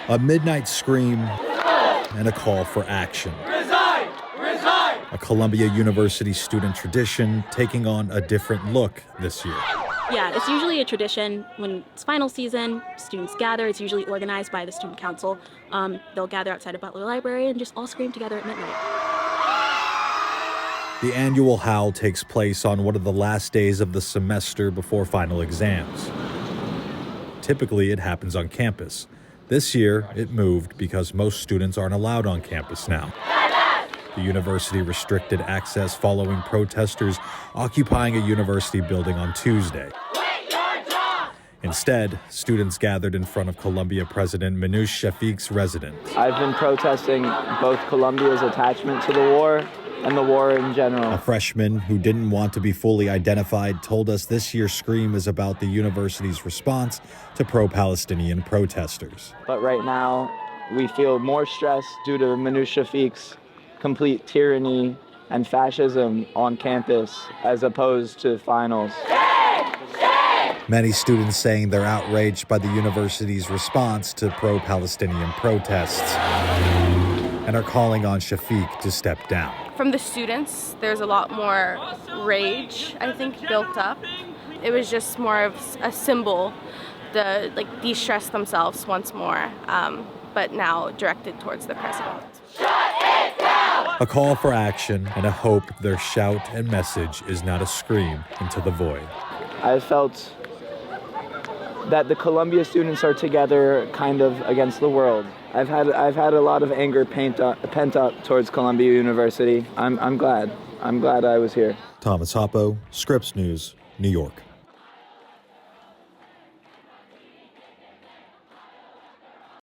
A midnight scream and a call for action. Resign! Resign! A Columbia University student tradition taking on a different look this year. Yeah, it's usually a tradition when it's final season, students gather. It's usually organized by the student council. They'll gather outside of Butler Library and just all scream together at midnight. The annual howl takes place on one of the last days of the semester before final exams. Typically, it happens on campus. This year, it moved because most students aren't allowed on campus now. The university restricted access following protesters occupying a university building on Tuesday. Instead, students gathered in front of Columbia President Minouche Shafiq's residence. I've been protesting both Columbia's attachment to the war and the war in general. A freshman who didn't want to be fully identified told us this year's scream is about the university's response to pro-Palestinian protesters. But right now, we feel more stress due to Minouche Shafiq's complete tyranny and fascism on campus as opposed to finals. Many students saying they're outraged by the university's response to pro-Palestinian protests and are calling on Shafiq to step down. From the students, there's a lot more rage, I think, built up. It was just more of a symbol to de-stress themselves once more, but now directed towards the president. A call for action and a hope their shout and message is not a scream into the void. I felt that the Columbia students are together kind of against the world. I've had a lot of anger pent up towards Columbia University. I'm glad I was here. Tomas Hoppough, Scripps News, New York.